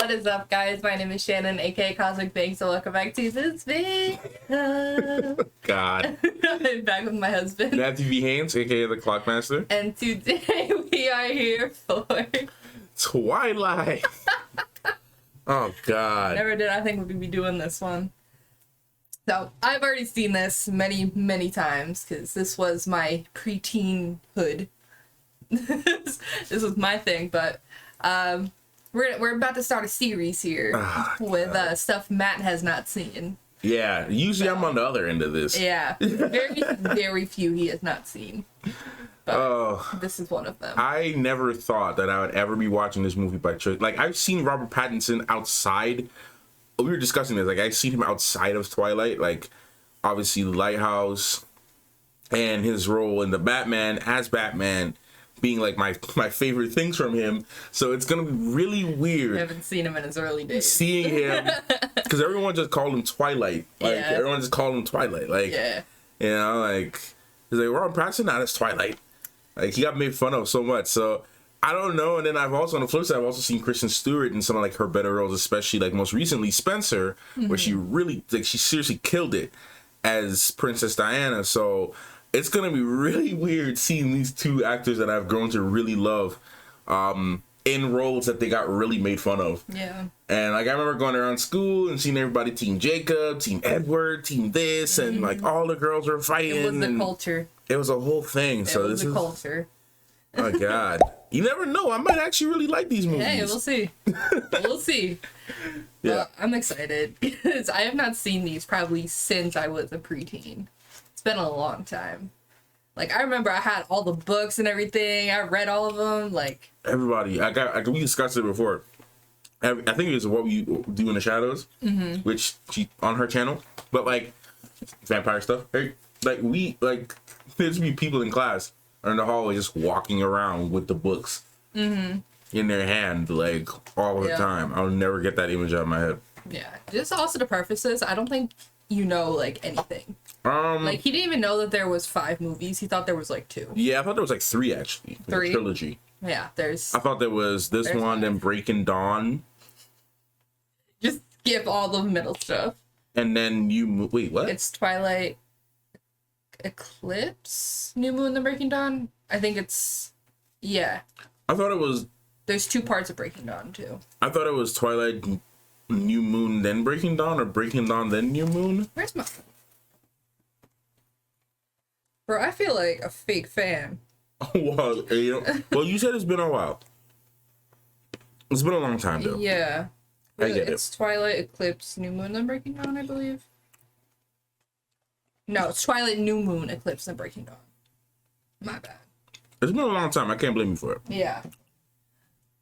What is up, guys? My name is Shannon, aka Cosmic Bank, so welcome back to this video. God. I'm back with my husband. Matthew V. Haynes, aka the Clockmaster. And today we are here for Twilight. Oh, God. Never did I think we'd be doing this one. So, I've already seen this many, many times, because this was my preteen-hood. This was my thing, but we're about to start a series here with stuff Matt has not seen. Yeah, usually I'm on the other end of this. Yeah, very, very few he has not seen. But this is one of them. I never thought that I would ever be watching this movie by choice. Like, I've seen Robert Pattinson outside. We were discussing this. Like, I've seen him outside of Twilight. Like, obviously, The Lighthouse and his role in the Batman as Batman being like my favorite things from him. So it's gonna be really weird. I haven't seen him in his early days. Seeing him, because everyone just called him Twilight. Like everyone just called him Twilight. Like you know, like he's like Robert Pattinson, not as Twilight. Like he got made fun of so much. So I don't know. And then I've also on the flip side, I've also seen Kristen Stewart in some of like her better roles, especially like most recently Spencer, where she really like she seriously killed it as Princess Diana. So it's gonna be really weird seeing these two actors that I've grown to really love in roles that they got really made fun of. Yeah. And like I remember going around school and seeing everybody Team Jacob, Team Edward, Team this, and like all the girls were fighting. It was the culture. It was a whole thing. So this is culture. Oh God. You never know. I might actually really like these movies. Hey, we'll see. We'll see. Yeah. Well, I'm excited because I have not seen these probably since I was a preteen. It's been a long time. Like, I remember I had all the books and everything. I read all of them. Like, everybody. We discussed it before. I think it was What We Do in the Shadows, which she on her channel. But like vampire stuff. Right? There's be people in class or in the hallway just walking around with the books in their hand, like all the time. I'll never get that image out of my head. Yeah. Just also to preface this, I don't think you know like anything. Like he didn't even know that there was 5 movies. He thought there was like 2. Yeah, I thought there was like 3 actually. 3 trilogy. Yeah, there's. I thought there was this one, 5. Then Breaking Dawn. Just skip all the middle stuff. And then wait, what? It's Twilight, Eclipse, New Moon, then Breaking Dawn. I think it's I thought it was. There's 2 parts of Breaking Dawn too. I thought it was Twilight, New Moon, then Breaking Dawn, or Breaking Dawn, then New Moon. Where's my? Bro, I feel like a fake fan. Well, you said it's been a while. It's been a long time, though. Yeah. I get it's Twilight, Eclipse, New Moon, then Breaking Dawn, I believe. No, it's Twilight, New Moon, Eclipse, then Breaking Dawn. My bad. It's been a long time. I can't blame you for it. Yeah.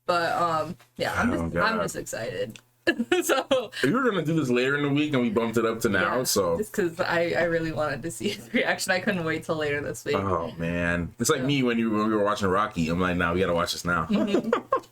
But, I'm just excited. So we were gonna do this later in the week and we bumped it up to now, so just because I really wanted to see his reaction. I couldn't wait till later this week. Oh man, it's like me when we were watching Rocky. I'm like, nah, we gotta watch this now.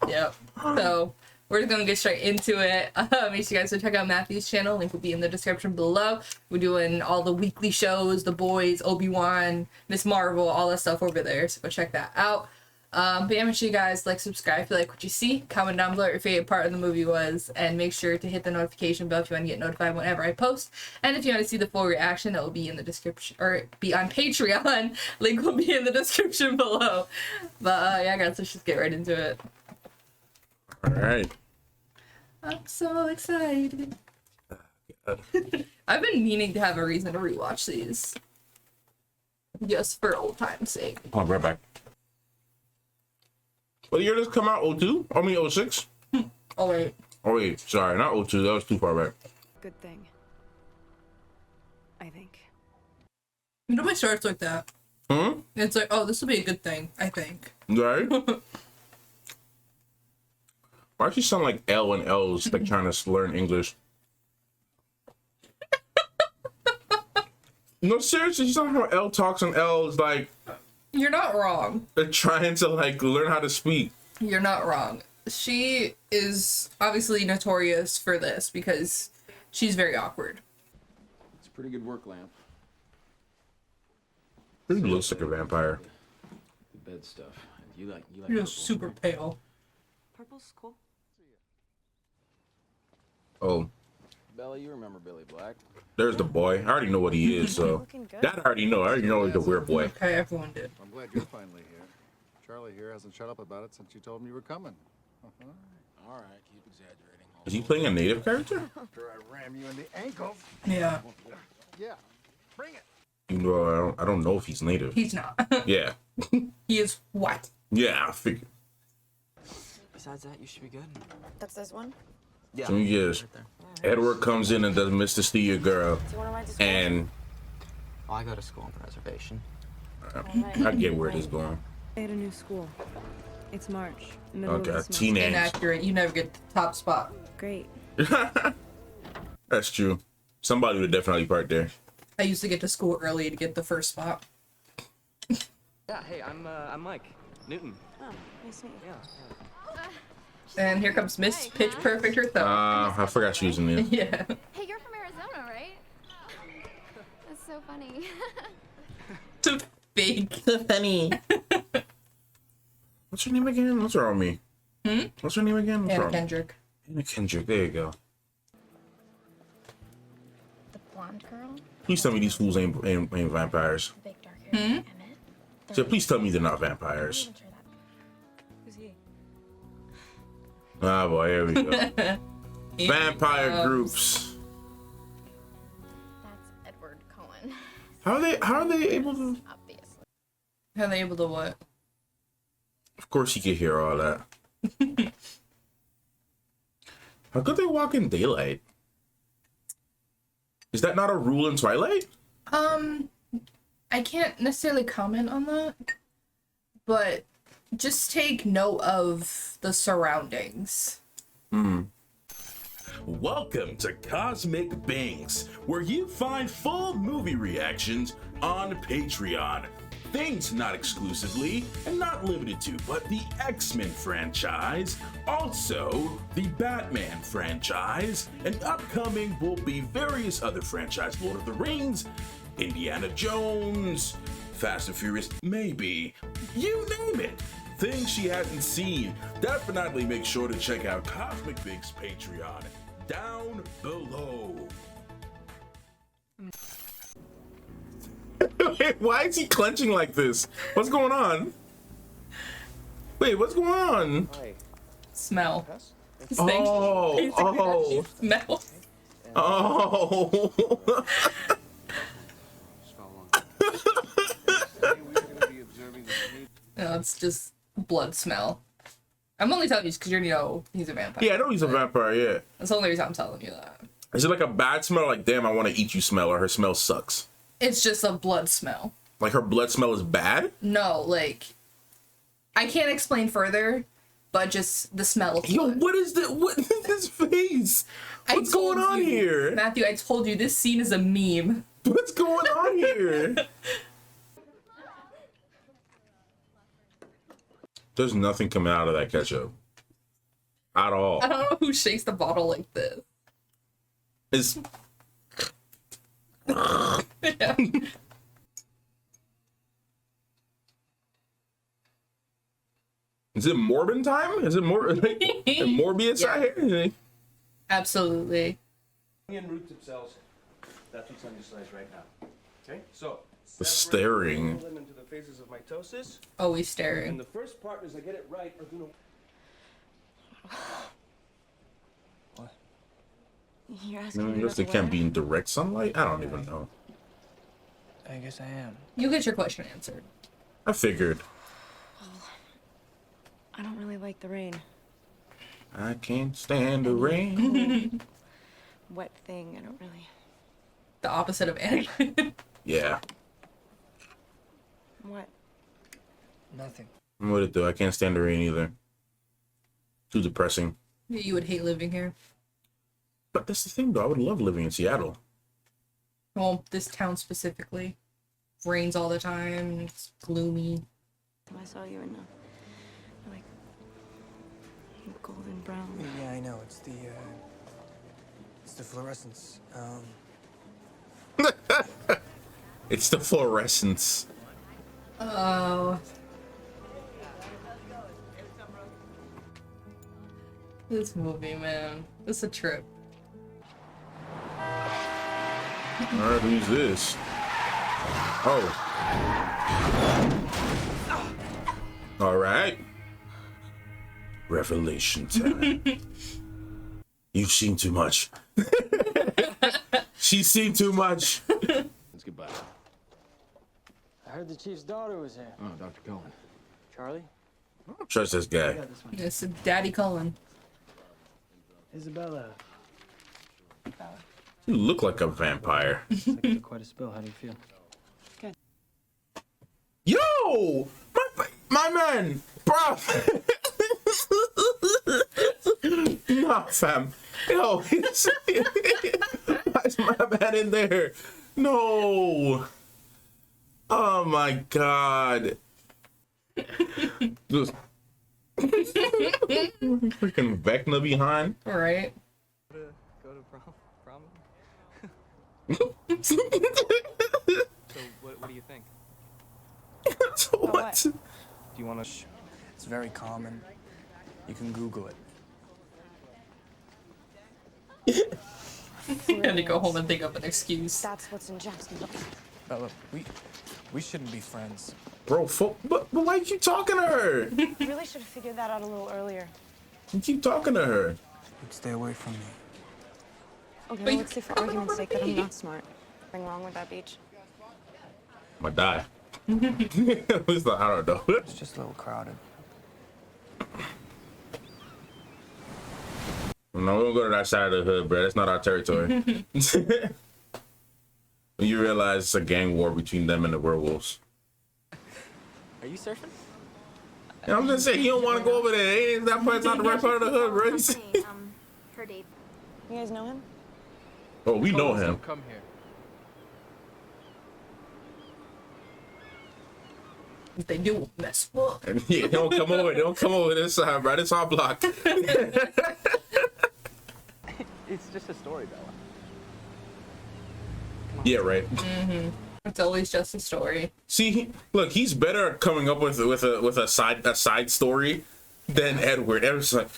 Yep. So we're just gonna get straight into it. Make sure you guys go check out Matthew's channel. Link will be in the description below. We're doing all the weekly shows, The Boys, Obi-Wan, Miss Marvel, all that stuff over there. So go check that out. But yeah, make sure you guys like, subscribe if you like what you see. Comment down below what your favorite part of the movie was. And make sure to hit the notification bell if you want to get notified whenever I post. And if you want to see the full reaction, it will be in the description, or be on Patreon. Link will be in the description below. But yeah, guys, let's just get right into it. Alright. I'm so excited. I've been meaning to have a reason to rewatch these. Just for old time's sake. I'll be right back. What year does this come out? 02? I mean 06? Oh wait. Oh wait, sorry, not 02. That was too far back. Good thing. I think. You know my starts like that. It's like, oh, this will be a good thing, I think. Right? Why does she sound like L and L's like trying to learn English? No, seriously, she's talking how L talks and L is like. You're not wrong. They're trying to like learn how to speak. You're not wrong. She is obviously notorious for this because she's very awkward. It's a pretty good work lamp. He looks like a vampire. The bed stuff. You like You're purple, super right? pale. Purple's cool. Oh, Bella, you remember Billy Black? there's the boy. I already know what he is, so that I already know. I already know he's the weird boy. Okay, everyone did. I'm glad you're finally here. Charlie here hasn't shut up about it since you told him you were coming. All right, keep exaggerating. Is he playing a native character? After I ram you in the ankles. Yeah. Yeah, bring it. You know, I don't know if he's native. He's not. Yeah. He is white. Yeah, I figured. Besides that, you should be good. That's this one? Yeah. So yes, Edward comes in and does Mr. Steal Your Girl, Do you want to ride to school? and Oh, I go to school on reservation. I get where this is going. At a new school. It's March. Middle of Okay, this month. teenage. Inaccurate. You never get the top spot. Great. That's true. Somebody would definitely park there. I used to get to school early to get the first spot. Yeah, hey, I'm Mike. Newton. Oh, nice to meet you. And here comes Miss Pitch Perfect herself. I forgot she was in there. Yeah. Hey, you're from Arizona, right? That's so funny. So fake. Funny. What's your name again? What's wrong with me? What's your name again? What's Anna wrong? Kendrick. Anna Kendrick. There you go. The blonde girl, Please tell me these fools ain't vampires. the big dark hair, Emmett. So please tell me they're not vampires. Who's he? Ah boy, here we go. Vampire groups. That's Edward Cullen, How are they able to? obviously. How are they able to what? Of course he could hear all that. How could they walk in daylight? Is that not a rule in Twilight? I can't necessarily comment on that, but just take note of the surroundings. Welcome to Cosmic Banks, where you find full movie reactions on Patreon. Things not exclusively and not limited to, but the X-Men franchise, also the Batman franchise, and upcoming will be various other franchises, Lord of the Rings, Indiana Jones, Fast and Furious, maybe, you name it. Things she hasn't seen. Definitely make sure to check out Cosmic Banks Patreon down below. Wait, why is he clenching like this? What's going on? Wait, what's going on? Smell. Oh, Smell. oh. No, it's just blood smell. I'm only telling you because you know he's a vampire. Yeah, I know he's a vampire, yeah. That's the only reason I'm telling you that. Is it like a bad smell, like, damn, I want to eat you smell, or her smell sucks? It's just a blood smell. Like, her blood smell is bad? No, like, I can't explain further, but just the smell of Yo, blood. what is this face? What's going on here? Matthew, I told you this scene is a meme. What's going on here? There's nothing coming out of that ketchup. At all. I don't know who shakes the bottle like this. It's... Yeah. Is it Morbin time? Is it more like Morbius out here? Absolutely. Onion root tip cells. That's what's on your slice right now. Okay, so The separate staring. them into the phases of mitosis. Always And staring. the first part is I get it right, Arduino. You're asking I me guess about they the can't weather? be in direct sunlight. I don't even know. I guess I am. You get your question answered. I figured. I don't really like the rain. I can't stand the rain. Wet thing, I don't really. The opposite of Annie. Yeah. What? Nothing. What would it do? I can't stand the rain either. Too depressing. You would hate living here. But that's the thing, though. I would love living in Seattle. Well, this town specifically. Rains all the time. It's gloomy. I saw you in like golden brown. Yeah, I know. It's the fluorescence. It's the fluorescence. Oh. This movie, man. It's a trip. All right, who's this? Oh. All right. Revelation time. You've seen too much. She's seen too much. Let's goodbye. I heard the chief's daughter was here. Oh, Dr. Cullen. Charlie? I don't trust this guy. It's Daddy Cullen. Isabella. You look like a vampire. Quite a spill. How do you feel? Yo! My man! Bro! Nah, fam. Yo, why's my man in there? No! Oh my god. Just freaking Vecna behind. All right. Go to prom? So So what do you think? what? Do you want to? It's very common. You can Google it. Had to go home and think up an excuse. That's what's in Jacksonville. Bella, we shouldn't be friends. Bro, but why you keep talking to her? You really should have figured that out a little earlier. You keep talking to her. Stay away from me. Okay, But well, you let's say for don't argument's wanna sake that I'm be. not smart. Nothing wrong with that beach. I'm gonna die. It's like, I don't know. It's just a little crowded. No, we don't go to that side of the hood, bro. That's not our territory. When you realize it's a gang war between them and the werewolves. Are you surfing? You know, I'm just saying, you don't want to go over there. Ain't that part's not the right part of the hood, bro. Her date. You guys know him? Oh, we know him. Come here. If they do mess up. Yeah, they don't come over. They don't come over this side, bro. This our block. It's just a story, Bella. Yeah, right. It's always just a story. See, look, he's better at coming up with a side story than Edward. Edward's like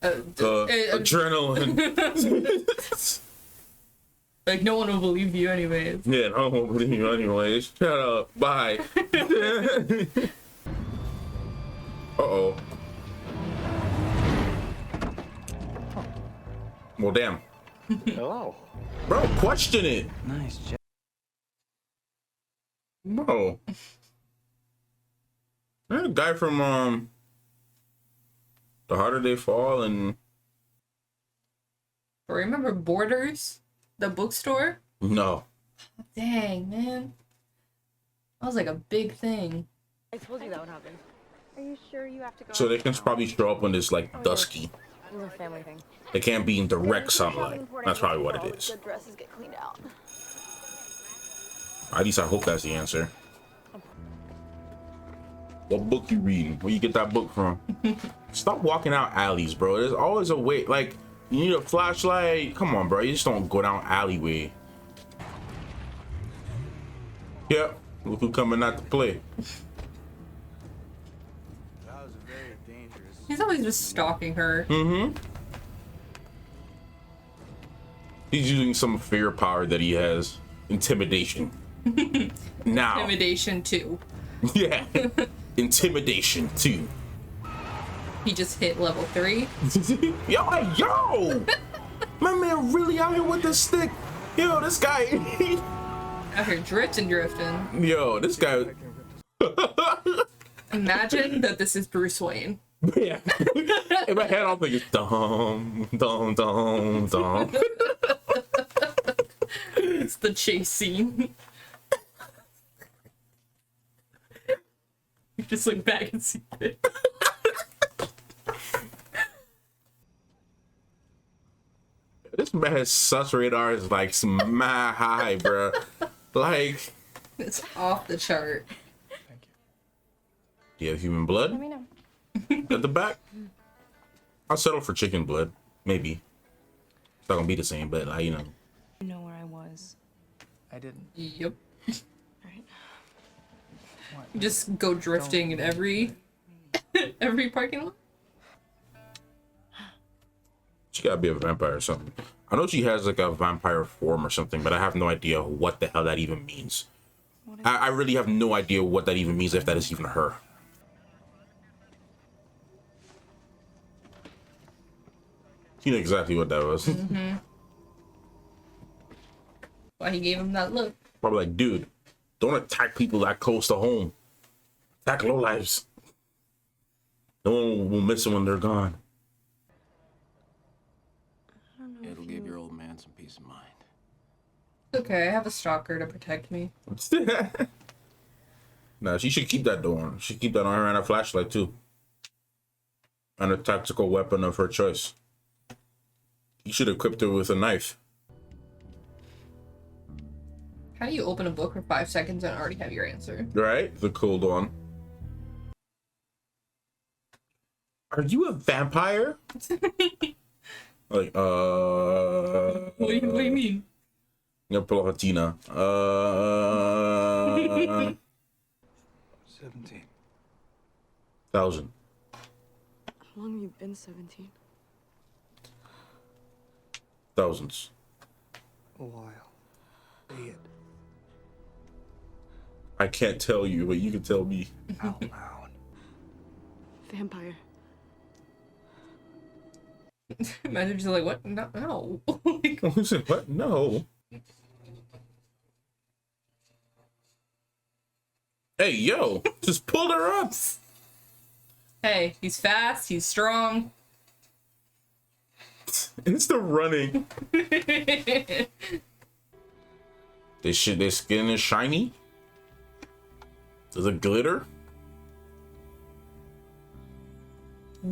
adrenaline. Like, no one will believe you anyways. Yeah, I won't believe you anyways. Shut up. Bye. Uh-oh. Well, damn. Hello. Bro, question it. Nice, Jack. Bro. That a guy from The Harder They Fall and Remember Borders? The bookstore? no. Dang, man. That was like a big thing. I told you that would happen. Are you sure you have to go? So they can probably show up when it's like dusky. It was a family thing. They can't be in direct sunlight. That's probably what it is. The dresses get cleaned out. At least I hope that's the answer. What book you reading? Where you get that book from? Stop walking out alleys, bro. There's always a way. Like, you need a flashlight. Come on, bro. You just don't go down alleyway. Yep. Look who coming out to play. That was very dangerous. He's always just stalking her. Mm-hmm. He's using some fear power that he has. Intimidation. Now. Intimidation 2. Yeah. Intimidation 2. He just hit level 3. Yo! My man really out here with this stick. Yo, this guy. Out here drifting. Yo, this guy. Imagine that this is Bruce Wayne. Yeah. In my head, I'm thinking, dum, dum, dum, dum. It's the chase scene. You just look back and see it. This man's sus radar is like mad high, bro. Like, It's off the chart. do you have human blood Let me know. at the back? I'll settle for chicken blood, maybe. It's not gonna be the same, but like, you know. You know where I was. I didn't. Yep. Right. You just go drifting in every parking lot. She gotta be a vampire or something. I know she has like a vampire form or something, but I have no idea what the hell that even means. I really have no idea what that even means, if that is even her. You know exactly what that was. Mm-hmm. Why he gave him that look. Probably like, dude, don't attack people that close to home. Attack lowlifes. No one will miss them when they're gone. It'll give your old man some peace of mind. Okay, I have a stalker to protect me. Nah, she should keep that door on. She should keep that on her and a flashlight too. And a tactical weapon of her choice. You should equip her with a knife. How do you open a book for 5 seconds and already have your answer? Right? The cold one. Are you a vampire? Like, What do you mean? I'm gonna pull off a Tina. 17. 1,000. How long have you been 17? Thousands. A while. Say it I can't tell you, but you can tell me. out loud. Vampire. Imagine just like, what? No. No. I said, what? No. Hey, yo, just pull her up. Hey, he's fast, he's strong. It's the running. Their skin is shiny. Does it glitter?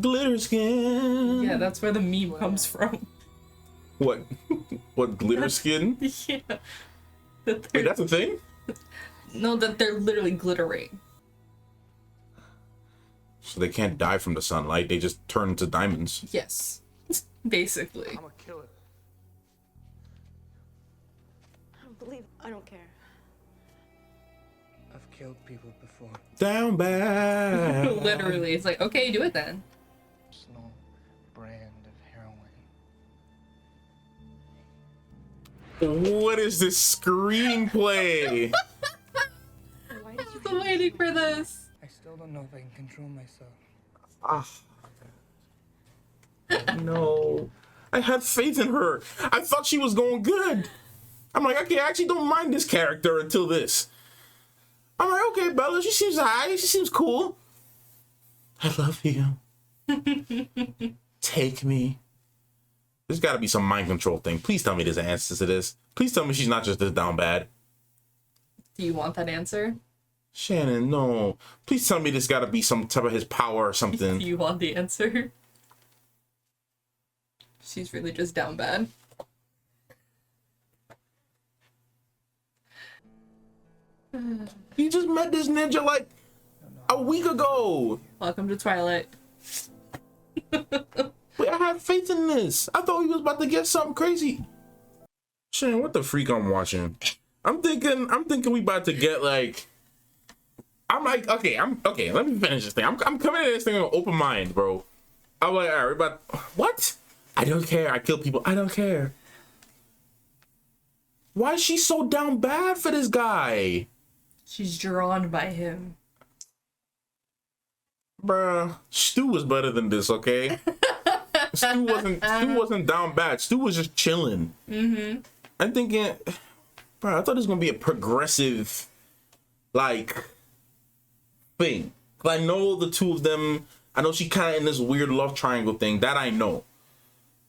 Glitter skin. Yeah, that's where the meme comes from. What? What, glitter skin? Yeah. Wait, that's a thing? No, that they're literally glittering. So they can't die from the sunlight, they just turn into diamonds. Yes. Basically. I'm a killer. I don't believe. I don't care. I've killed people before. Down bad. Literally. It's like, okay, do it then. Slow brand of heroin. What is this screenplay? Why did you? I've been waiting for this. I still don't know if I can control myself. No. I had faith in her. I thought she was going good. I'm like, okay, I actually don't mind this character until this. I'm like, okay, Bella, she seems high. She seems cool. I love you. Take me. There's got to be some mind control thing. Please tell me there's an answer to this. Please tell me she's not just this down bad. Do you want that answer? Shannon, no. Please tell me there's got to be some type of his power or something. Do you want the answer? She's really just down bad. You just met this ninja like a week ago. Welcome to Twilight. Wait, I had faith in this. I thought he was about to get something crazy. Shannon, what the freak I'm watching? I'm thinking we about to get like. I'm like, okay, let me finish this thing. I'm coming at this thing with an open mind, bro. I'm like, all right, we're about. What? I don't care. I kill people. I don't care. Why is she so down bad for this guy? She's drawn by him. Bruh, Stu was better than this, okay? Stu wasn't down bad. Stu was just chilling. Mm-hmm. I'm thinking, bro, I thought it was gonna be a progressive, like, thing. I know the two of them. I know she kind of in this weird love triangle thing that I know,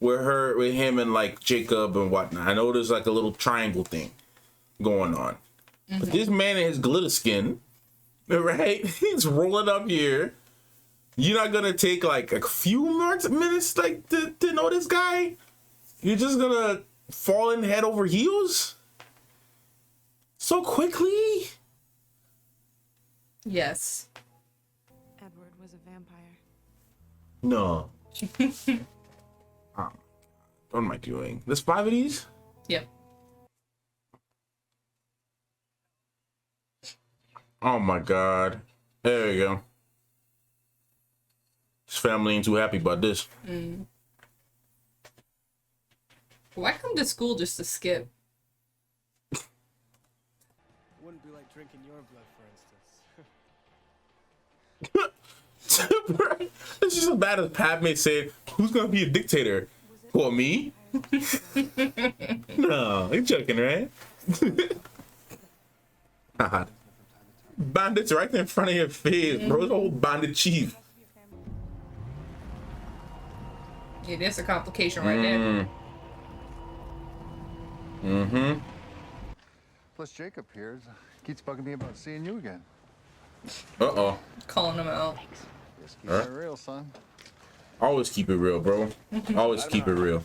with him and like Jacob and whatnot. I know there's like a little triangle thing going on. Mm-hmm. But this man in his glitter skin, right? He's rolling up here. You're not gonna take like a few more minutes like to know this guy? You're just gonna fall in head over heels? So quickly? Yes. Edward was a vampire. No. What am I doing? There's 5 of these? Yep. Oh my god. There we go. His family ain't too happy about this. Mm. Why come to school just to skip? Wouldn't be like drinking your blood, for instance. It's just as bad as Padme saying, "Who's gonna be a dictator? For me?" No, you're joking, right? God. Bandits right in front of your face, bro. The whole bandit chief. Yeah, that's a complication right there. Mm-hmm. Plus, Jacob here keeps bugging me about seeing you again. Uh-oh. Calling him out. Just keep it real, son. Always keep it real, bro. Always keep it real.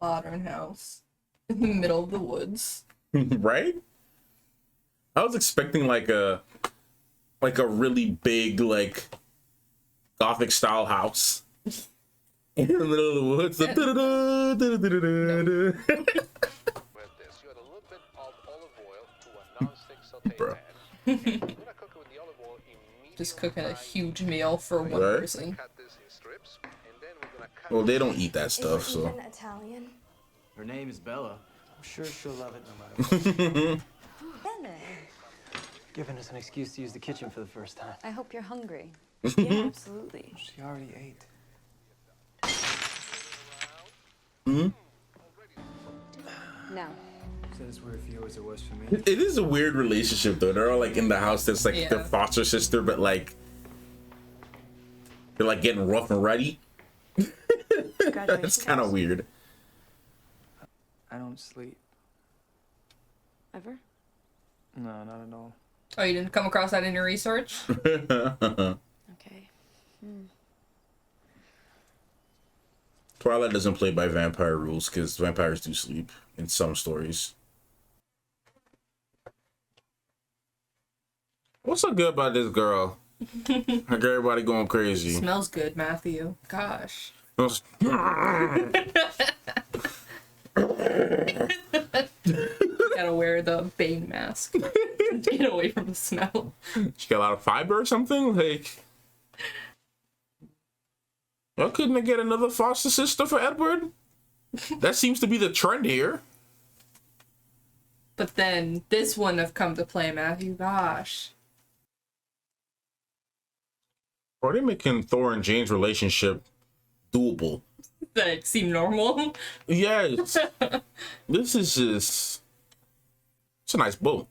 Modern house in the middle of the woods. Right? I was expecting like a really big, like, Gothic style house in the middle of the woods. With this, you add a little bit of olive oil to a non-stick saute Bro. pan. You're gonna cook it with the olive oil in Just cooking a huge meal for one Right. person. cut this in strips, and then we're gonna cut Well, they don't eat that stuff, Is it so. even Italian? Her name is Bella. I'm sure she'll love it no matter what. Bene. Giving us an excuse to use the kitchen for the first time. I hope you're hungry. Yeah, absolutely. She already ate. No. Is that as weird for you as it was for me? It is a weird relationship, though. They're all like in the house. That's like Yeah. their foster sister, but like they're like getting rough and ready. That's kind of weird. I don't sleep. Ever? No, not at all. Oh, you didn't come across that in your research? Okay. Twilight doesn't play by vampire rules because vampires do sleep in some stories. What's so good about this girl? Like everybody going crazy. Smells good, Matthew. Gosh. Gotta wear the Bane mask to get away from the smell. She got a lot of fiber or something? Like, well, couldn't they get another foster sister for Edward? That seems to be the trend here. But then this wouldn't have come to play, Matthew. Gosh. Or they're making Thor and Jane's relationship doable. That seemed normal. Yes. This is just... It's a nice boat.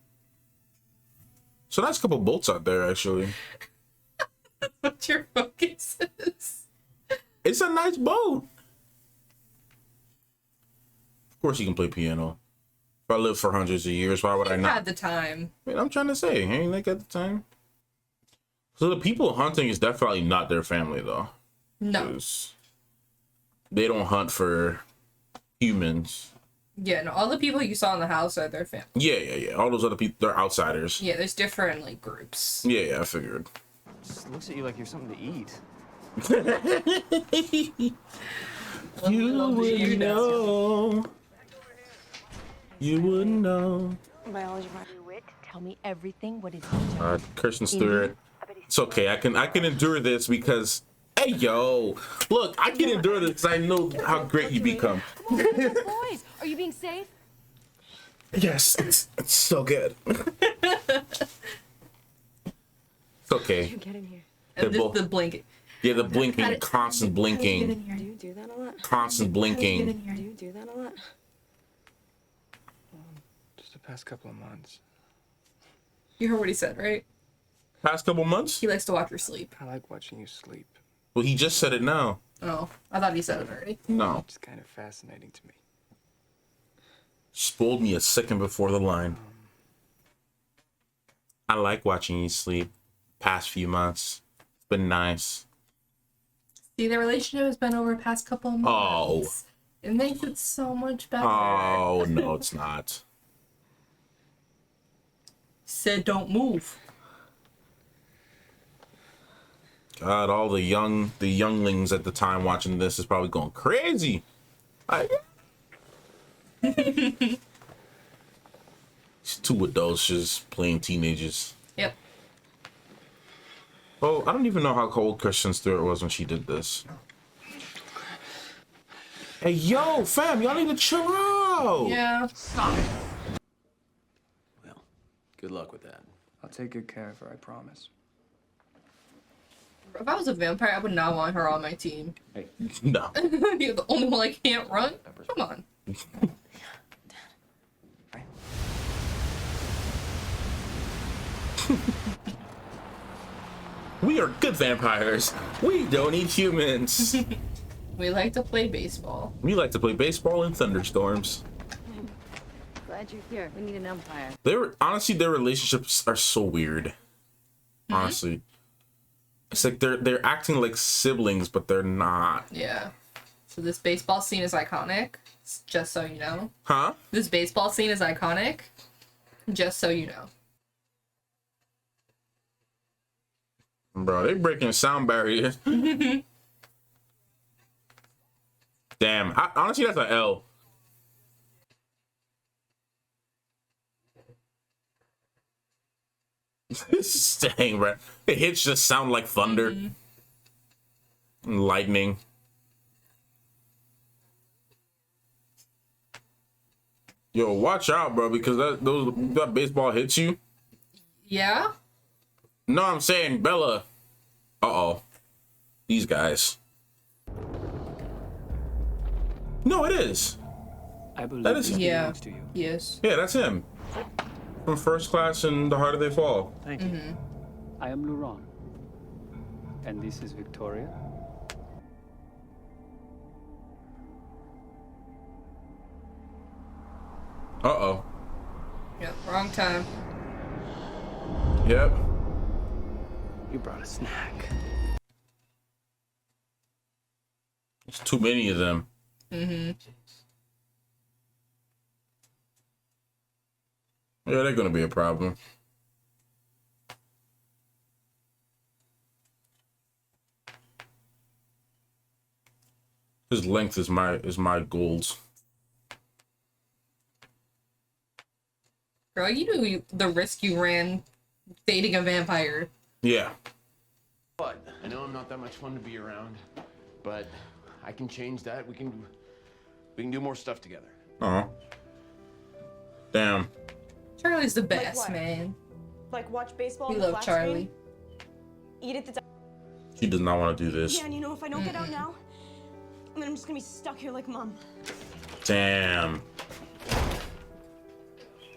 It's a nice couple boats out there, actually. What your focus is. It's a nice boat. Of course you can play piano. If I lived for hundreds of years, why would I not? Had the time. I mean, I'm trying to say, ain't like at the time. So the people hunting is definitely not their family, though. No. 'Cause they don't hunt for humans. Yeah, no, all the people you saw in the house are their family. Yeah. All those other people, they're outsiders. Yeah, there's different, like, groups. Yeah, I figured. Just looks at you like you're something to eat. You would know. You wouldn't know. Biology. Tell me everything. What is Kristen Stewart. It's okay. I can endure this because, hey yo, look, I can endure this because I know how great you become. Boys, are you being safe? Yes, it's so good. It's okay. Get in here. And They're just the blanket. Yeah, the blinking, constant blinking, Do you do that a lot? constant blinking. Do you do that a lot? Just the past couple of months. You heard what he said, right? Past couple months? He likes to watch her sleep. I like watching you sleep. Well, he just said it now. Oh, I thought he said it already. No. It's kind of fascinating to me. Spoiled me a second before the line. I like watching you sleep. Past few months. It's been nice. See, their relationship has been over the past couple of months. Oh. It makes it so much better. Oh, no, it's not. Said don't move. God, all the younglings at the time watching this is probably going crazy. It's two adults just playing teenagers. Yep. Oh, I don't even know how old Kristen Stewart was when she did this. Hey, yo, fam, y'all need to chill out. Yeah. Stop it. Well, good luck with that. I'll take good care of her, I promise. If I was a vampire, I would not want her on my team. Hey. No. You're the only one that can't run? Come on. We are good vampires. We don't eat humans. We like to play baseball. We like to play baseball in thunderstorms. Glad you're here. We need an umpire. Honestly, their relationships are so weird. Honestly. It's like they're acting like siblings, but they're not. Yeah. So this baseball scene is iconic, just so you know. Huh? This baseball scene is iconic, just so you know. Bro, they breaking sound barriers. Damn. Honestly, that's an L. Dang, bro. The hits just sound like thunder. And lightning. Yo, watch out, bro, because that baseball hits you. Yeah? No, I'm saying Bella. Uh-oh. These guys. No, it is. I believe That is- this Yeah. belongs to you. Yes. Yeah, that's him. From First Class and The Harder They Fall. Thank you. I am Laurent. And this is Victoria. Uh-oh. Yep, wrong time. Yep. You brought a snack. There's too many of them. Mm-hmm. Yeah, they're gonna be a problem. His length is my goals. Girl, you knew the risk you ran dating a vampire. Yeah. But I know I'm not that much fun to be around, but I can change that. We can do more stuff together. Uh-huh. Damn. Charlie's the best, what? man. Like watch baseball We on the love flat Charlie. screen? Eat at the She does not want to do this. Yeah, and you know if I don't get out now, then I'm just gonna be stuck here like Mom. Damn.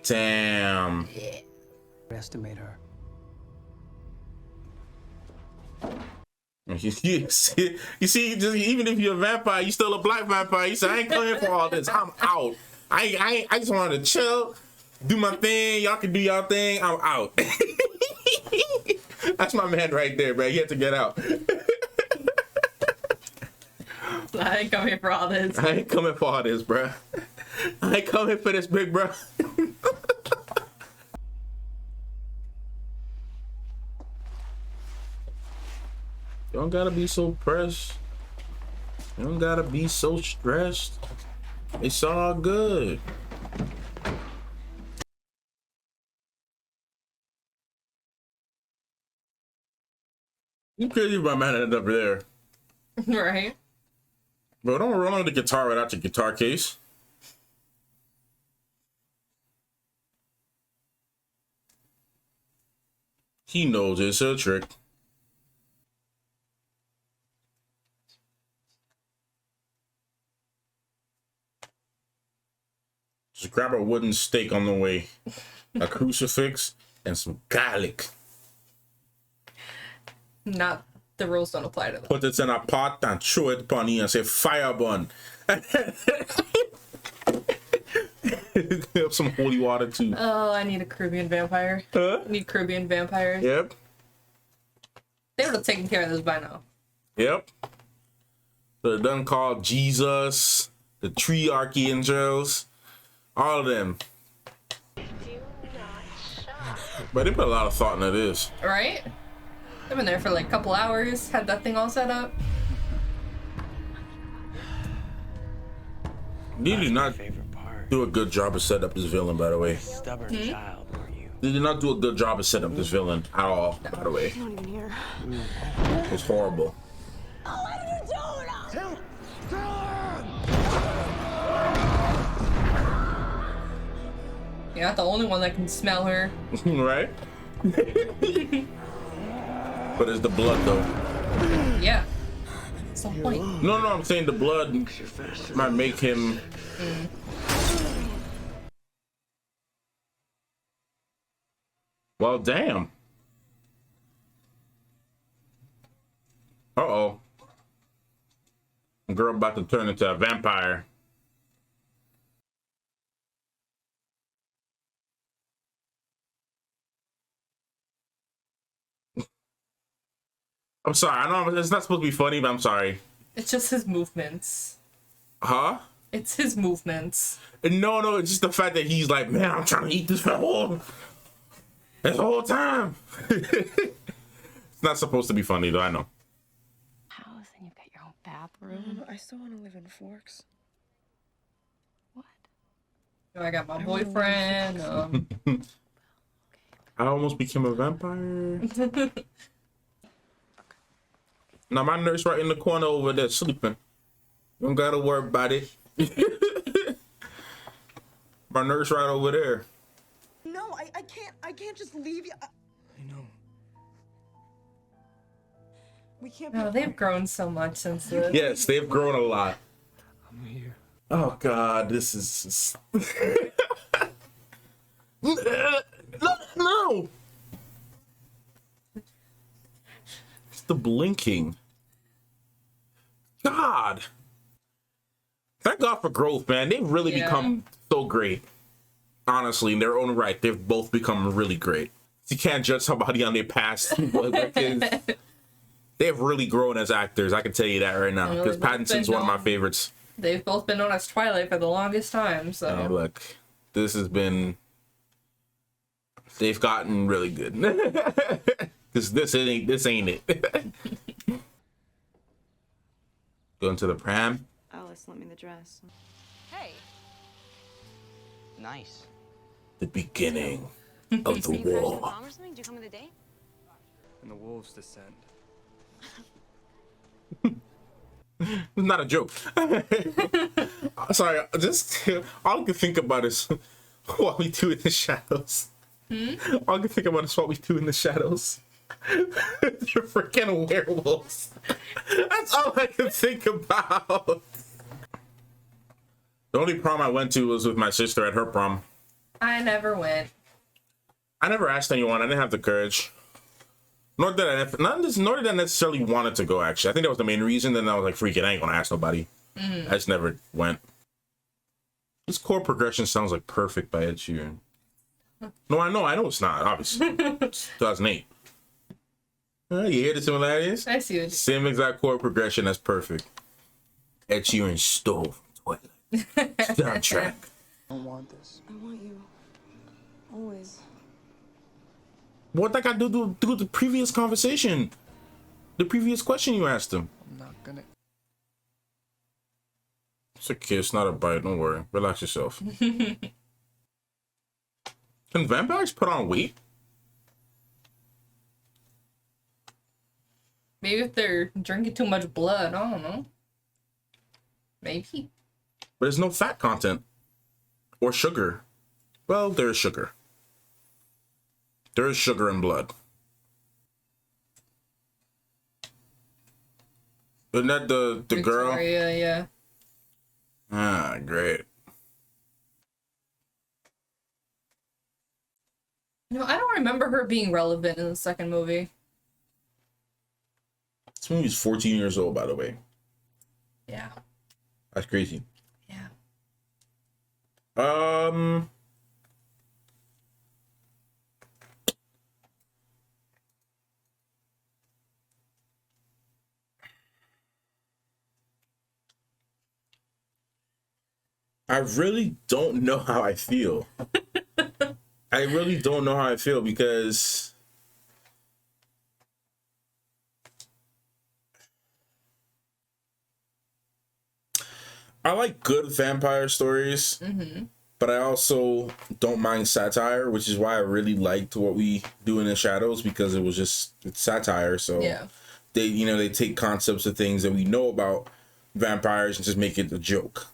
Damn. Estimate her. You see, just, even if you're a vampire, you still a black vampire. You say, I ain't coming for all this. I'm out. I just wanted to chill, do my thing. Y'all can do y'all thing. I'm out. That's my man right there, bro. He had to get out. I ain't come here for all this. I ain't coming for all this, bro. I ain't coming for this, big bro. You don't gotta be so pressed. You don't gotta be so stressed. It's all good. You crazy about man ended up there. Right? Bro, don't run on the guitar without your guitar case. He knows it's a trick. Just grab a wooden stake on the way, a crucifix, and some garlic. Not the rules don't apply to them. Put it in a pot and throw it upon you and say fire burn. Have some holy water too. Oh, I need a Caribbean vampire. Huh? I need Caribbean vampires. Yep. They would have taken care of this by now. Yep. They're done called Jesus, the tree archangels, all of them. But they put a lot of thought into this. Right? I've been there for like a couple hours, had that thing all set up. They did not do a good job of setting up this villain, by the way. Stubborn child, weren't you? They did not do a good job of setting up this villain at all, by the way. Not even here. It was horrible. Oh, what are you doing? not the only one that can smell her. Right? But it's the blood though. Yeah. That's the point. No, I'm saying the blood might make him. Well, damn. Uh-oh. Girl about to turn into a vampire. I'm sorry. I know it's not supposed to be funny, but I'm sorry. It's just his movements. Huh? It's his movements. No, it's just the fact that he's like, man, I'm trying to eat this whole time. It's not supposed to be funny, though, I know. House and you've got your own bathroom. I still want to live in Forks. What? I got my boyfriend. I almost became a vampire. Now my nurse right in the corner over there sleeping. You don't gotta worry about it. My nurse right over there. No, I can't just leave you. I know. We can't No, they've grown so much since then. Yes, they've grown a lot. I'm here. Oh God, this is no. It's the blinking. God. Thank God for growth, man. They've really become so great. Honestly, in their own right, they've both become really great. You can't judge somebody on their past. They've really grown as actors. I can tell you that right now. Because Pattinson's one of my favorites. They've both been known as Twilight for the longest time. So look, this has been. They've gotten really good. Because this ain't it. Going to the pram. Alice lent me the dress. Hey. Nice. The beginning of the Are you crashing the war. prom or something? Do you come on the date? And the wolves descend. It's not a joke. Sorry, just all I can think about is what we do in the shadows. All I can think about is what we do in the shadows. They're freaking werewolves. That's all I can think about. The only prom I went to was with my sister at her prom. I never went. I never asked anyone. I didn't have the courage. Nor did I necessarily wanted to go, actually. I think that was the main reason. Then I was like, freak it, I ain't gonna ask nobody. I just never went. This chord progression sounds like Perfect by Ed Sheeran. No, I know it's not, obviously. It's 2008. You hear the similarities? I see what Same exact chord progression as Perfect. Ed Sheeran stole from Twilight. Soundtrack. I don't want this. I want you. Always. What that got to do with the previous conversation? The previous question you asked him. I'm not gonna. It's a kiss, not a bite. Don't worry. Relax yourself. Can vampires put on weight? Maybe if they're drinking too much blood, I don't know. Maybe. But there's no fat content. Or sugar. Well, there's sugar. There is sugar in blood. Isn't that the girl? Yeah. Ah, great. No, I don't remember her being relevant in the second movie. This movie's 14 years old, by the way. Yeah. That's crazy. Yeah. I really don't know how I feel. I really don't know how I feel because I like good vampire stories, but I also don't mind satire, which is why I really liked what we do in the shadows, because it's satire. So Yeah. they take concepts of things that we know about vampires and just make it a joke.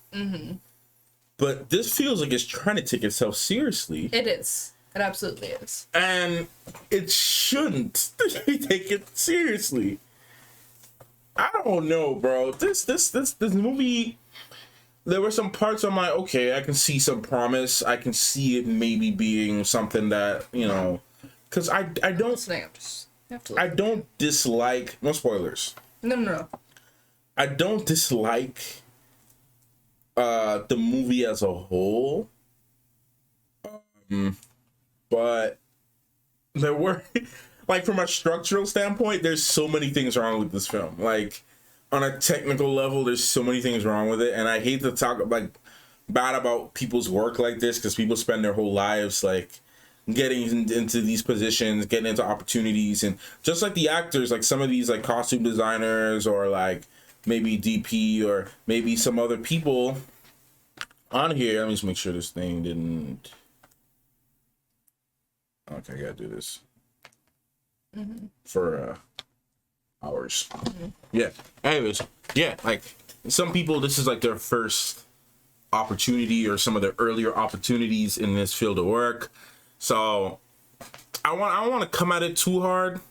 but this feels like it's trying to take itself seriously. It is. It absolutely is. And it shouldn't be taken seriously. I don't know, bro. This movie, there were some parts I'm like, okay, I can see some promise. I can see it maybe being something that, you know, because I don't dislike, no spoilers. No. I don't dislike the movie as a whole. But there were, like, from a structural standpoint, there's so many things wrong with this film. Like, on a technical level, there's so many things wrong with it. And I hate to talk, like, bad about people's work like this, because people spend their whole lives, like, getting into these positions, getting into opportunities. And just like the actors, like, some of these, like, costume designers or, like, maybe DP or maybe some other people on here. Let me just make sure this thing didn't... Okay, I gotta do this for hours. Yeah. Anyways, yeah, like some people, this is like their first opportunity or some of their earlier opportunities in this field of work. So I don't want to come at it too hard,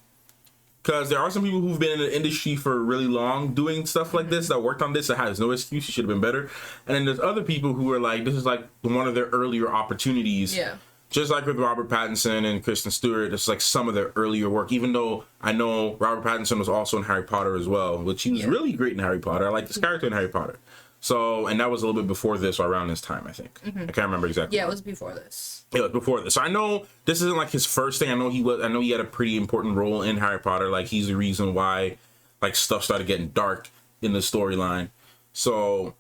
because there are some people who've been in the industry for really long doing stuff like this, that worked on this, that has no excuse, you should have been better. And then there's other people who are like, this is like one of their earlier opportunities. Yeah. Just like with Robert Pattinson and Kristen Stewart, it's like some of their earlier work, even though I know Robert Pattinson was also in Harry Potter as well, which he was really great in Harry Potter. I like this character in Harry Potter. So, and that was a little bit before this or around this time, I think. I can't remember exactly. Yeah, it was before this. Yeah, it was before this. So I know this isn't like his first thing. I know he had a pretty important role in Harry Potter. Like, he's the reason why, like, stuff started getting dark in the storyline. So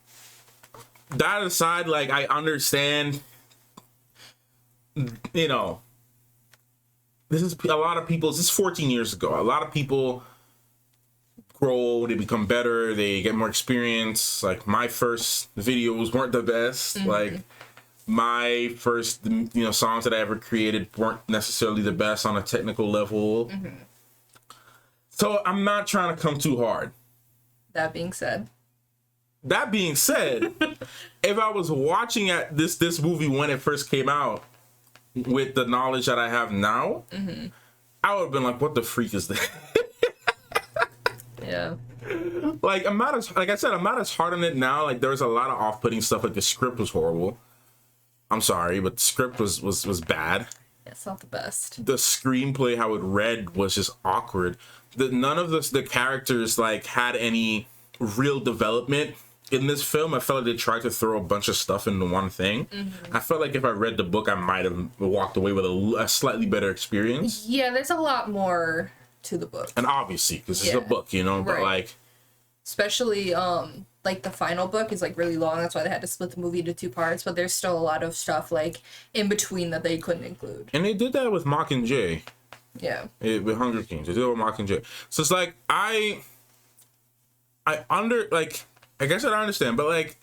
that aside, like, I understand, you know, this is a lot of people. This is 14 years ago. A lot of people grow, they become better, they get more experience. Like, my first videos weren't the best. Like, my first, you know, songs that I ever created weren't necessarily the best on a technical level. So I'm not trying to come too hard. That being said, if I was watching at this movie when it first came out, with the knowledge that I have now, I would have been like, what the freak is that? yeah. Like, I'm not as hard on it now. Like, there's a lot of off-putting stuff. Like, the script was horrible. I'm sorry, but the script was bad. It's not the best. The screenplay, how it read, was just awkward. None of the characters, like, had any real development in this film. I felt like they tried to throw a bunch of stuff into one thing. I felt like if I read the book, I might have walked away with a slightly better experience. Yeah, there's a lot more to the book. And obviously, because it's a book, you know, but like... Especially, like, the final book is, like, really long. That's why they had to split the movie into 2 parts. But there's still a lot of stuff, like, in between that they couldn't include. And they did that with Mockingjay. Yeah. With Hunger Games. They did it with Mockingjay. So it's like, I guess I don't understand, but, like,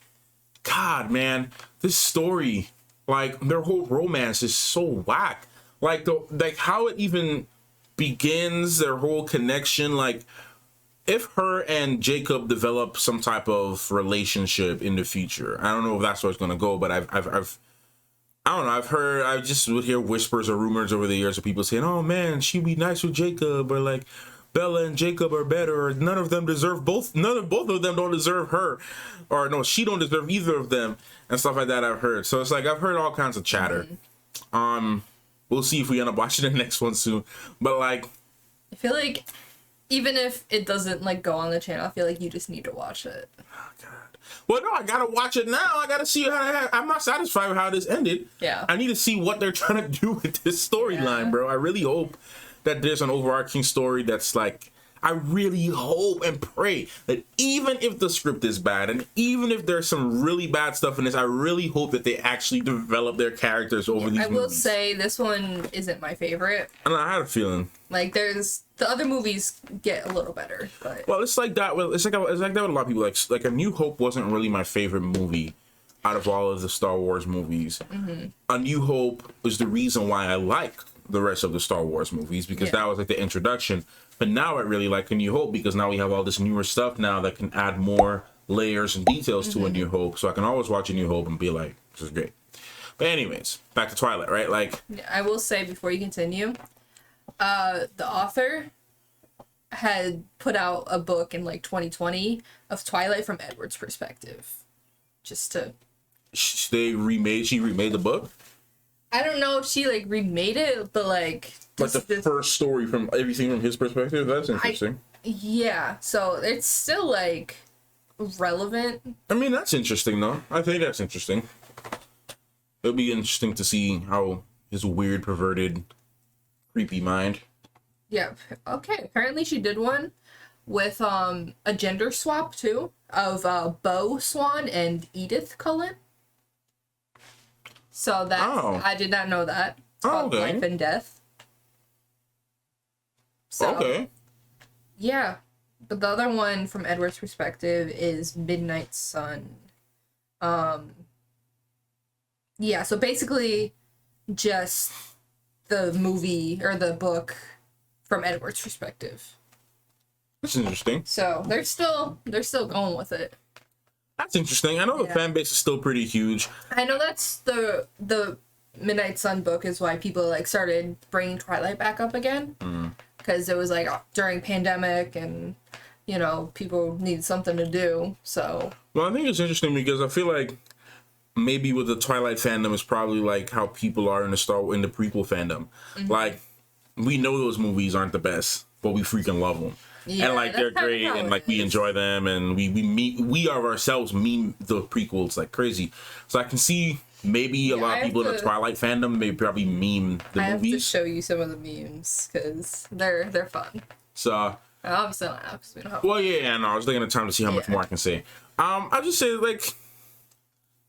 God, man, this story, like, their whole romance is so whack. Like, how it even begins, their whole connection, like, if her and Jacob develop some type of relationship in the future, I don't know if that's where it's gonna go, but I don't know, I just would hear whispers or rumors over the years of people saying, oh man, she'd be nice with Jacob, or like, Bella and Jacob are better, or none of them deserve both of them don't deserve her, or no, she don't deserve either of them, and stuff like that I've heard. So it's like, I've heard all kinds of chatter. We'll see if we end up watching the next one soon. But like, I feel like even if it doesn't like go on the channel, I feel like you just need to watch it. Oh God. Well, no, I gotta watch it now. I gotta see how. I'm not satisfied with how this ended. Yeah. I need to see what they're trying to do with this storyline, bro. I really hope that there's an overarching story that's like, I really hope and pray that even if the script is bad and even if there's some really bad stuff in this, I really hope that they actually develop their characters over these movies. I will say this one isn't my favorite. And I had a feeling. Like, there's the other movies get a little better, but well, it's like that. Well, it's like that with a lot of people. Like A New Hope wasn't really my favorite movie out of all of the Star Wars movies. A New Hope is the reason why I like the rest of the Star Wars movies, because that was like the introduction. But now I really like A New Hope because now we have all this newer stuff now that can add more layers and details to A New Hope. So I can always watch A New Hope and be like, which is great. But anyways, back to Twilight, right? Like, I will say before you continue, the author had put out a book in like 2020 of Twilight from Edward's perspective. Just to... She remade the book? I don't know if she like remade it, but like... Like the first story from everything from his perspective? That's interesting. Yeah, so it's still like relevant. I mean, that's interesting though. I think that's interesting. It'll be interesting to see how his weird, perverted, creepy mind. Yeah. Okay. Apparently, she did one with a gender swap too of Beau Swan and Edith Cullen. So that I did not know that. It's called Life and Death. So, okay. Yeah, but the other one from Edward's perspective is Midnight Sun. Yeah, so basically just the movie or the book from Edward's perspective. That's interesting. So they're still going with it. That's interesting. I know the fan base is still pretty huge. I know that's the Midnight Sun book is why people like started bringing Twilight back up again. Because it was like during pandemic and, you know, people need something to do. So. Well, I think it's interesting because I feel like maybe with the Twilight fandom is probably like how people are in the prequel fandom. Like, we know those movies aren't the best, but we freaking love them. Yeah, and like they're great and like we enjoy them and we ourselves meme the prequels like crazy. So I can see maybe a lot of people in the Twilight fandom may probably meme the movies. I have to show you some of the memes because they're fun. So obviously not because we don't have. Well, yeah, no, I was taking the time to see how much more I can say. I just say like,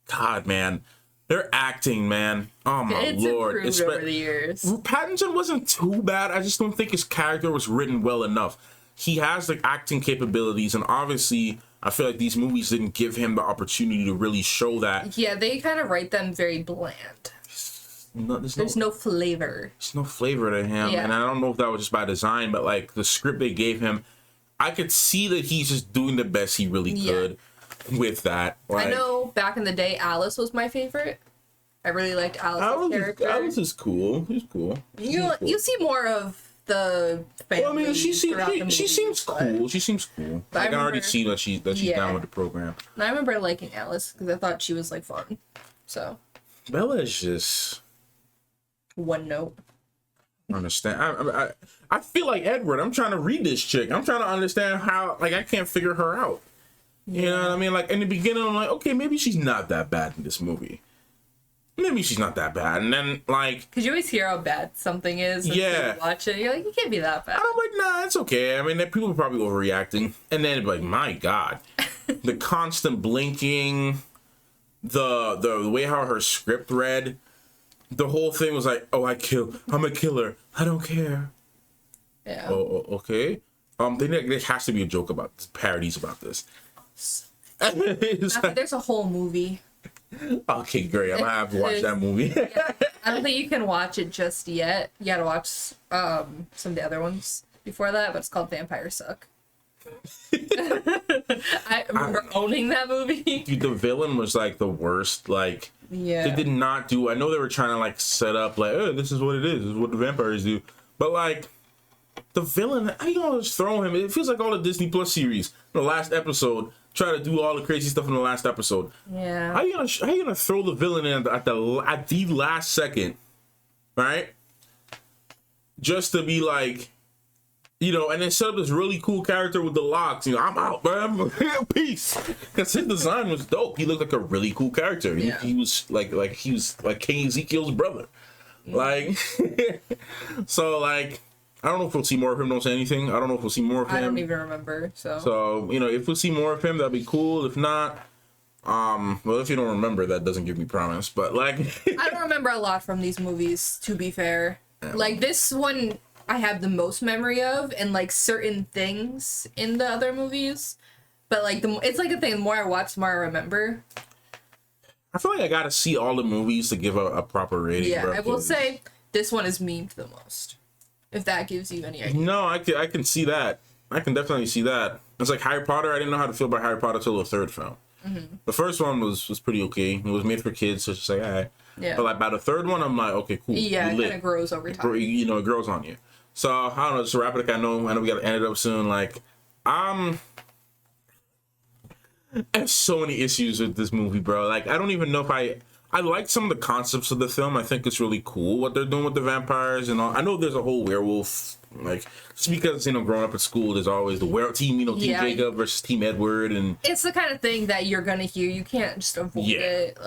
God, man, their acting, man. Oh my lord, it's improved over the years. Pattinson wasn't too bad. I just don't think his character was written well enough. He has the acting capabilities, and obviously, I feel like these movies didn't give him the opportunity to really show that. Yeah, they kind of write them very bland. There's no flavor. There's no flavor to him, and I don't know if that was just by design, but like the script they gave him, I could see that he's just doing the best he really could with that. Like, I know back in the day, Alice was my favorite. I really liked Alice's character. Alice is cool. He's cool. You see more of the family. Well, I mean, she seems cool. She seems cool. I can already see that she's down with the program. And I remember liking Alice because I thought she was like fun. So Bella is just one note. I understand. I feel like Edward. I'm trying to read this chick. I'm trying to understand how. Like I can't figure her out. You know what I mean? Like in the beginning, I'm like, okay, maybe she's not that bad in this movie. Maybe she's not that bad, and then like, cause you always hear how bad something is. You watch it, you're like, you can't be that bad. I'm like, nah, it's okay. I mean, people are probably overreacting, and then like, my God, the constant blinking, the way how her script read, the whole thing was like, oh, I'm a killer, I don't care. Yeah. Oh, okay. There has to be a joke about this, parodies about this. There's a whole movie. Okay, great. I'm gonna have to watch that movie. I don't think you can watch it just yet. You gotta watch some of the other ones before that, but it's called Vampire Suck. I remember owning that movie. Dude, the villain was like the worst. Like, they did not do. I know they were trying to like set up like, oh, this is what it is. This is what the vampires do. But like, the villain, how you gonna just throw him? It feels like all the Disney Plus series. The last episode. Try to do all the crazy stuff in the last episode. Yeah. How you gonna throw the villain in at the last second, right? Just to be like, you know, and then set up this really cool character with the locks. You know, I'm out, man. Peace. Because his design was dope. He looked like a really cool character. Yeah. He was like he was like King Ezekiel's brother. Yeah. Like, so like. I don't know if we'll see more of him. Don't say anything. I don't know if we'll see more of him. I don't even remember. So you know, if we'll see more of him, that'd be cool. If not, well, if you don't remember, that doesn't give me promise. But like, I don't remember a lot from these movies. To be fair, like this one, I have the most memory of, and like certain things in the other movies. But like it's like a thing. The more I watch, the more I remember. I feel like I gotta see all the movies to give a proper rating. Yeah, I will say this one is memed the most. If that gives you any idea. No, I can see that. I can definitely see that. It's like Harry Potter. I didn't know how to feel about Harry Potter till the third film. The first one was pretty okay. It was made for kids, so it's just like, all right. Yeah. But like by the third one, I'm like, okay, cool. Yeah, it kind of grows over time. You know, it grows on you. So I don't know. Just to wrap it up, I know we got to end it up soon. Like, I have so many issues with this movie, bro. Like, I don't even know if I like some of the concepts of the film. I think it's really cool what they're doing with the vampires and all. I know there's a whole werewolf, like, just because, you know, growing up at school, there's always the werewolf team, you know, Team Jacob versus Team Edward. And it's the kind of thing that you're going to hear. You can't just avoid it.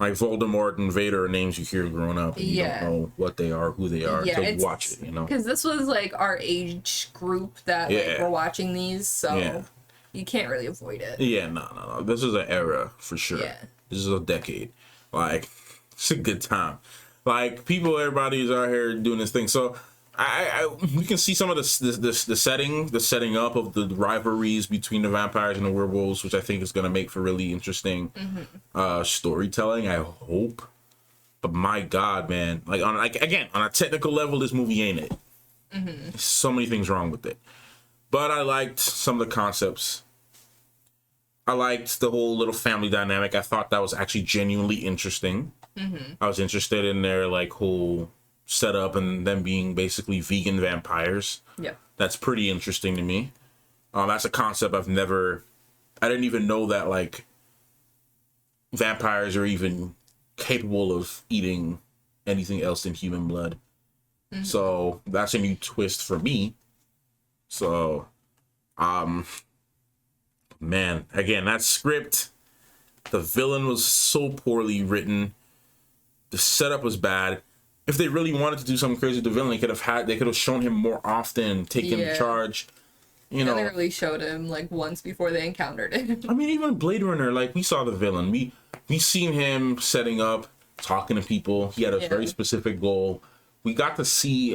Like Voldemort and Vader are names you hear growing up, and you don't know what they are, who they are, until you watch it, you know? Because this was, like, our age group that like, were watching these, so you can't really avoid it. Yeah, no. This is an era, for sure. Yeah. This is a decade. Like, it's a good time. Like, everybody's out here doing this thing. So, we can see some of the setting up of the rivalries between the vampires and the werewolves, which I think is going to make for really interesting storytelling, I hope. But my God, man. On a technical level, this movie ain't it. There's so many things wrong with it. But I liked some of the concepts. I liked the whole little family dynamic. I thought that was actually genuinely interesting. I was interested in their like whole setup and them being basically vegan vampires. Yeah, that's pretty interesting to me. That's a concept I didn't even know that like vampires are even capable of eating anything else than human blood. So that's a new twist for me. So, man, again, that script, the villain was so poorly written. The setup was bad. If they really wanted to do something crazy with the villain, they could have shown him more often, taken charge. You know, they really showed him like once before they encountered him. I mean, even Blade Runner, like we saw the villain. We seen him setting up, talking to people. He had a very specific goal. We got to see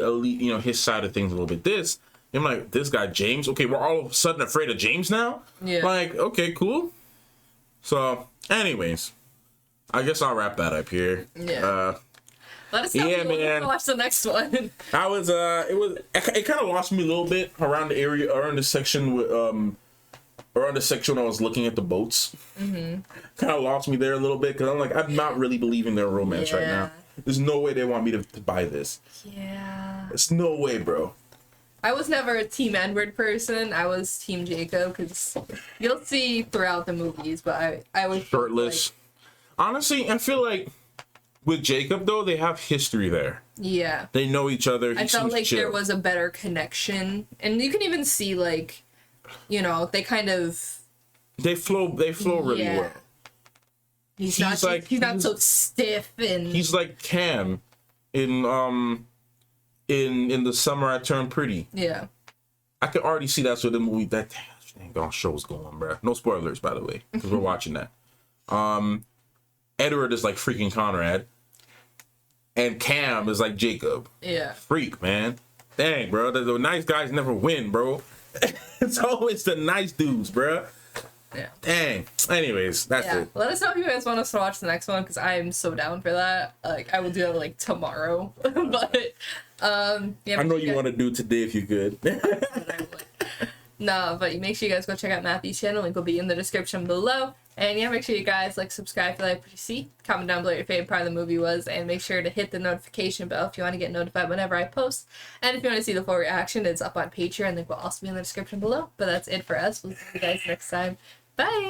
his side of things a little bit. I'm like, this guy James. Okay, we're all of a sudden afraid of James now. Yeah. Like, okay, cool. So, anyways, I guess I'll wrap that up here. Yeah. Let us know if you want to watch the next one. It kind of lost me a little bit around the section with around the section when I was looking at the boats. Kind of lost me there a little bit because I'm like, I'm not really believing their romance right now. There's no way they want me to buy this. Yeah. There's no way, bro. I was never a Team Edward person. I was Team Jacob because you'll see throughout the movies, but I was shirtless. Honestly, I feel like with Jacob though, they have history there. Yeah. They know each other. I felt like there was a better connection, and you can even see like, you know, they kind of they flow really well. He's not so stiff, and he's like Cam in The Summer I Turned Pretty. Yeah. I could already see that's what the movie that show's going, bro. No spoilers, by the way, because we're watching that. Edward is like freaking Conrad, and Cam is like Jacob. Yeah. Freak, man. Dang, bro. The nice guys never win, bro. It's always the nice dudes, bro. Yeah. Dang. Anyways, that's it. Let us know if you guys want us to watch the next one, because I am so down for that. Like, I will do that like tomorrow. But I know you want to do it today if you could. No, but make sure you guys go check out Matthew's channel. Link will be in the description below. And yeah, make sure you guys like, subscribe if you like what you see. Comment down below what your favorite part of the movie was, and make sure to hit the notification bell if you want to get notified whenever I post. And if you want to see the full reaction, it's up on Patreon. Link will also be in the description below. But that's it for us. We'll see you guys next time. Bye!